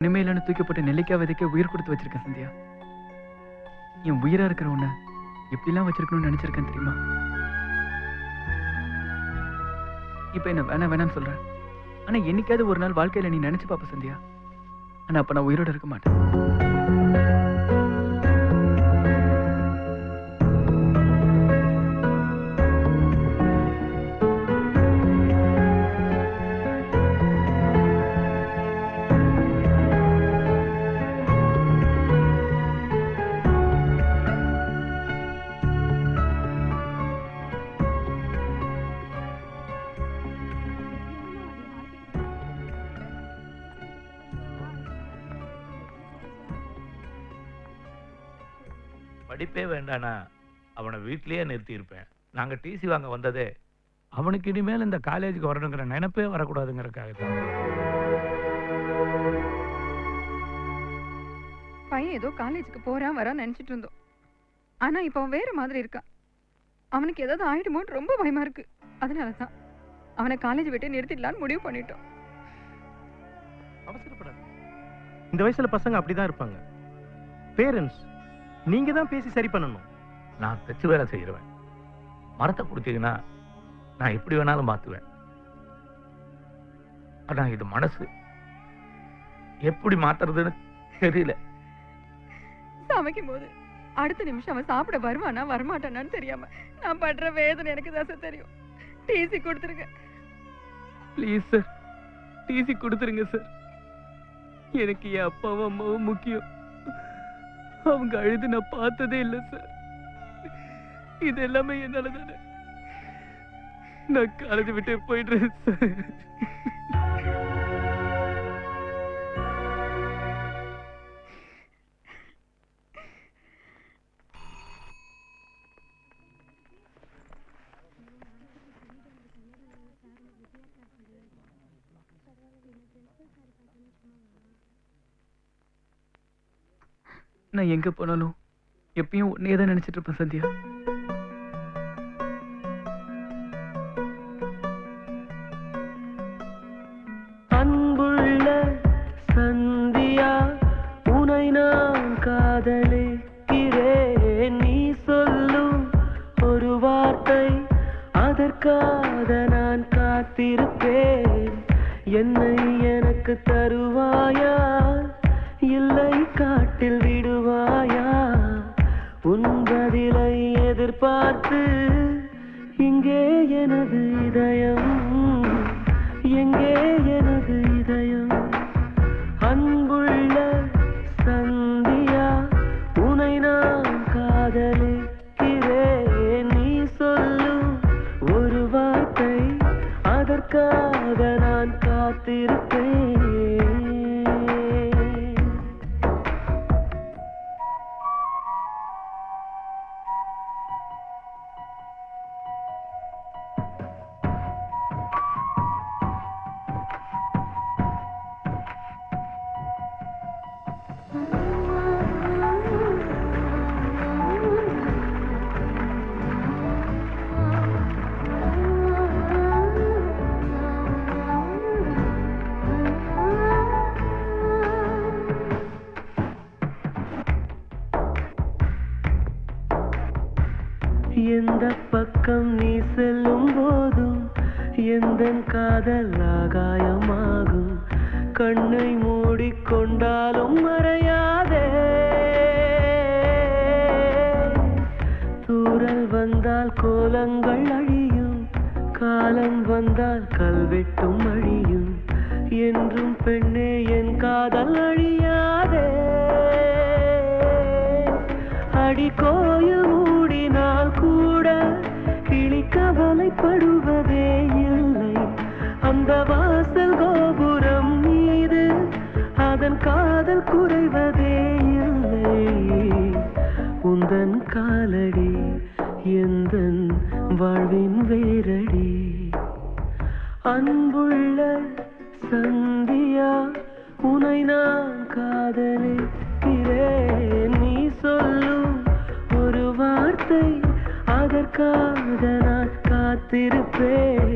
இனிமேலான தூக்கப்பட்ட நெல்லிக்காய் விதைக்க உயிர் கொடுத்து வச்சிருக்கேன் சந்தியா. என் உயிரா இருக்கிற உன்னை எப்படிலாம் வச்சிருக்கணும்னு நினைச்சிருக்கேன் தெரியுமா? இப்ப என்ன வேணாம் வேணாம்னு சொல்றேன். ஆனா என்னைக்காவது ஒரு நாள் வாழ்க்கையில நீ நினைச்சு பாப்ப சந்தியா. ஆனா அப்ப நான் உயிரோட இருக்க மாட்டேன். படிப்பே வேண்டானா அவனை வீட்டிலேயே நிறுத்தி இருப்பேன். நாங்க டிசி வாங்க வந்ததே அவனுக்கு இனிமேல் இந்த காலேஜுக்கு வரணுங்கிற நினைப்பே வரக்கூடாதுங்கிறக்காக தான். பையன் ஏதோ காலேஜுக்கு போறான் வரான்னு நினைச்சிட்டு இருந்தோம். ஆனா இப்ப அவன் வேற மாதிரி இருக்கான். அவனுக்கு ஏதாவது ஆயிடுமோன்னு ரொம்ப பயமா இருக்கு. அதனாலதான் அவனை காலேஜ் விட்டு நிறுத்திடலான்னு முடிவு பண்ணிட்டோம். அவசரப்படாது. இந்த வயசுல பசங்க அப்படிதான் இருப்பாங்க. பேரண்ட்ஸ் நீங்க தான் பேசி சரி பண்ணணும். நான் தச்சு வேலை செய்யறவன். மரத்தை கொடுத்தீங்கன்னா நான் எப்படி வேணாலும் மாத்துவேன். ஆனா இது மனசு எப்படி மாத்துறதுன்னு தெரியல. சமைக்கும் போது அடுத்த நிமிஷம் அவன் சாப்பிட வருவானா வரமாட்டானான்னு தெரியாம நான் படுற வேதனை எனக்கு தான் தெரியும். டிசி கொடுத்துருங்க ப்ளீஸ் சார், டிசி கொடுத்துருங்க சார். எனக்கு என் அப்பாவும் அம்மாவும் முக்கியம். அவங்க அழுது நான் பார்த்ததே இல்லை சார். இது எல்லாமே என்னால தானே. நான் காலேஜ் விட்டு போயிடுறேன் சார். நான் எங்க போனாலும் எப்பயும் உன்னையே தான் நினைச்சிட்டு இருப்பேன் சந்தியா. அன்புள்ள சந்தியா உனை நான் காதலிக்கிறேன். நீ சொல்லும் ஒரு வார்த்தை அதற்காக நான் காத்திருப்பேன். என்னை எனக்கு தருவாயா இல்லை காட்டில் விடுவாயா? உன் பதிலை எதிர்பார்த்து இங்கே எனது இதயம், எங்கே எனது இதயம்? அன்புள்ள சந்தியா உனை நான் காதலிக்கிறேன். நீ சொல்லும் ஒரு வார்த்தை அதற்காக நான் காத்திருப்பேன். எந்த பக்கம் நீ செல்லும் போதும் எந்தன் காதல் ஆகாயமாகும். கண்ணை மூடிக்கொண்டாலும் மறையாதே. தூறல் வந்தால் கோலங்கள் அழியும், காலம் வந்தால் கல்வெட்டும் அழியும். என்றும் பெண்ணே என் காதல் அழியாதே. அடி கோயில் மூடினால் கூட கிளி கவலைப்படுவதே இல்லை. அந்த வாசல் கோபுரம் மீது அதன் காதல் குறைவதே இல்லை. உந்தன் காலடி எந்தன் வாழ்வின் வேரடி. அன்புள்ள சந்தியா உனை நான் காதலிக்கிறேன். நீ சொல்லும் ஒரு வார்த்தை அதற்காக நான் காத்திருப்பேன்.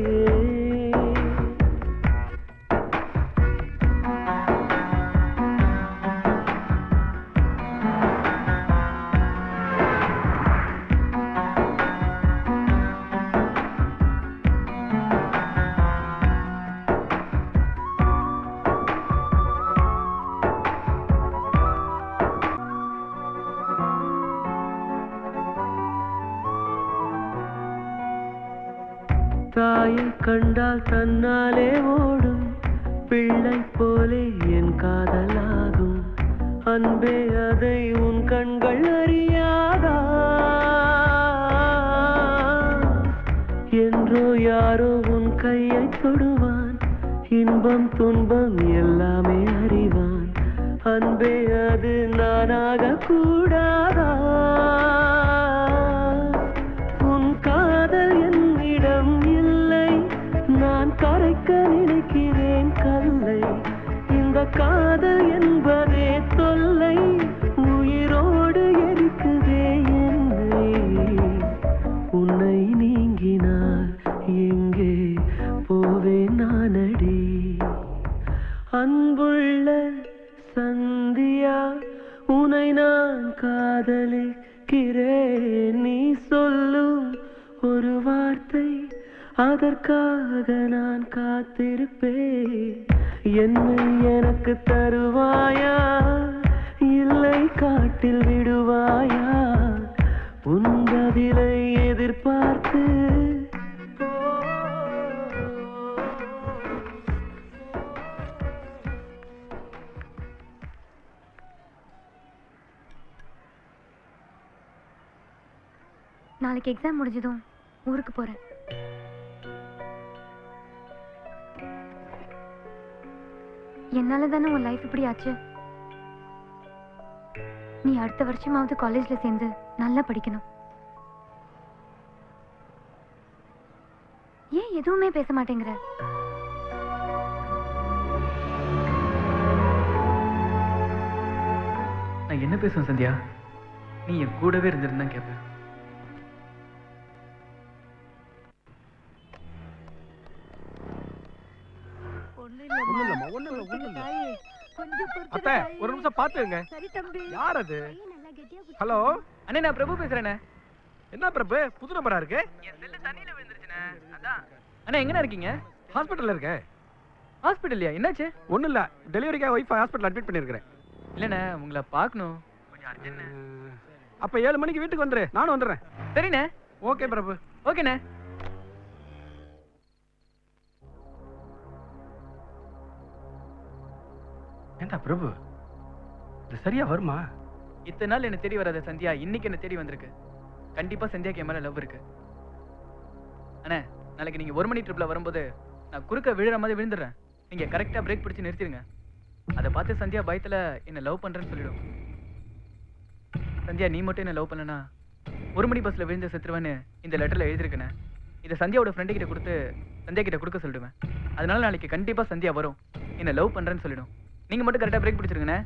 தாயை கண்டால் தன்னாலே ஓடும் பிள்ளை போலே என் காதலாகும் அன்பே அதை உன் கண்கள் அறியாதா என்றோ யாரோ உன் கையை தொடுவான் இன்பம் துன்பம் எல்லாமே அறிவான் அன்பே அது நானாக கூடாதா உன் காதல் என்னிடம் இல்லை நான் கரைக்க நினைக்கிறேன் கல்லை இந்த காதல் என்பதே தொல்லை உயிரோடு எரிக்குதே என்னை உன்னை நீங்கினால் எங்கே போவேன் நானடி அன்புள்ள சந்தியா உன்னை நான் காதலிக்கிறேன் நீ சொல்லும் ஒரு வார்த்தை அதற்காக நான் காத்திருப்பேன் என்னை எனக்கு தருவாயா இல்லை காட்டில் விடுவாயா உன் பதிலை எதிர்பார்த்து நாளைக்கு எக்ஸாம் முடிஞ்சதும் ஊருக்கு போறேன் என்னால தானே உன் லைஃப் இப்படி ஆச்சு நீ அடுத்த வருஷமாவது காலேஜ்ல சேர்ந்து நல்லா படிக்கணும் ஏன் எதுவுமே பேச மாட்டேங்கிற நான் என்ன பேசுவேன் சந்தியா நீ என் கூடவே இருந்திருந்தா கேட்பேன் அத்தை ஒரு நிமிஷம் பாத்துங்க யார் அது ஹலோ அண்ணே நான் பிரபு பேசுறேனே என்ன பிரபு புது நம்பரா இருக்கு என் செல்ல தண்ணியில விழுந்துருச்சுனே அதான் அண்ணே எங்கடா இருக்கீங்க ஹாஸ்பிடல்ல இருக்கேன் ஹாஸ்பிடல்லையா என்னாச்சு ஒண்ணும் இல்ல டெலிவரிக்காக ஒய்ஃப் ஹாஸ்பிடல் அட்மிட் பண்ணிருக்கேன் இல்லண்ணே உங்களை பார்க்கணும் கொஞ்சம் அர்ஜென்ட் அப்ப 7 மணிக்கு வீட்டுக்கு வந்துரு நானும் வந்துடுறேன் சரிண்ணே ஓகே பிரபு ஓகேண்ணே ஏண்டா பிரபு இது சரியா வருமா இத்தனை நாள் என்ன தேடி வராத சந்தியா இன்னைக்கு என்ன தேடி வந்திருக்கு கண்டிப்பா சந்தியாக்கு என் மேல லவ் இருக்கு அண்ணே நாளைக்கு நீங்க 1 மணி ட்ரிப்ல வரும்போது நான் குறுக்க விழுற மாதிரி விழுந்துடுறேன் நீங்க கரெக்டா பிரேக் பிடிச்சு நிறுத்திடுங்க அதை பார்த்து சந்தியா பயத்துல என்ன லவ் பண்றேன்னு சொல்லிடும் சந்தியா நீ மட்டும் என்ன லவ் பண்ணனா 1 மணி பஸ்ல விழுந்து செத்துருவேன்னு இந்த லெட்டர்ல எழுதிருக்கேனே இதை சந்தியாவோட ஃப்ரெண்டு கிட்ட கொடுத்து சந்தியா கிட்ட கொடுக்க சொல்லிடுவேன் அதனால நாளைக்கு கண்டிப்பா சந்தியா வரும் என்ன லவ் பண்றேன்னு சொல்லிடும் நீங்க மட்டும் கரெக்டா பிரேக் பிடிச்சிருங்கண்ணே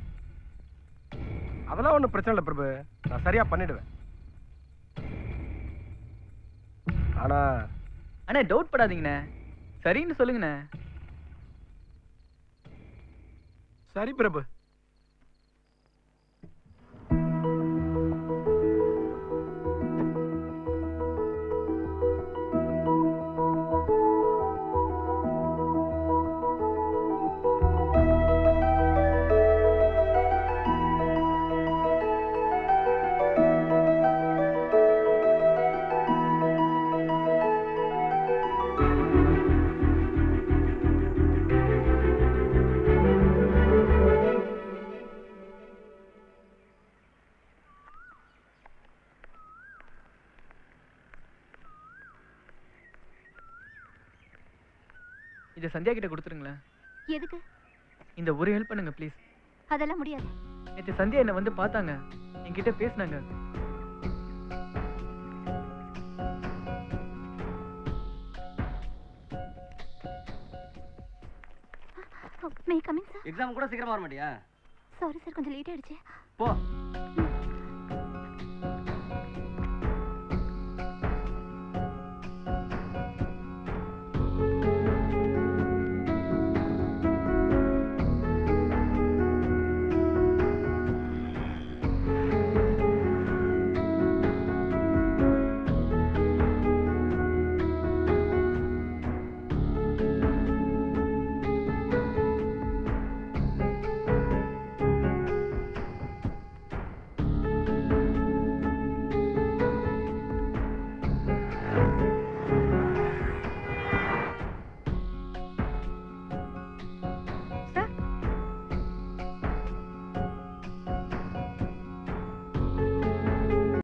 அதெல்லாம் ஒண்ணும் பிரச்சனை இல்லை பிரபு நான் சரியா பண்ணிடுவேன் ஆனா அண்ணே டவுட் படாதீங்கண்ணே சரின்னு சொல்லுங்கண்ணே சரி பிரபு இதை சந்தியா கிட்ட கொடுத்துருங்களேன் எதுக்கு இந்த ஒரு ஹெல்ப் பண்ணுங்க ப்ளீஸ் அதெல்லாம் முடியாது நேற்று சந்தியா என்ன வந்து பார்த்தாங்க என்கிட்ட பேசினாங்க மே கமிங் சார் எக்ஸாம் கூட சீக்கிரமா வர மாட்டியா சாரி சார் கொஞ்சம் லேட் ஆயிடுச்சு போ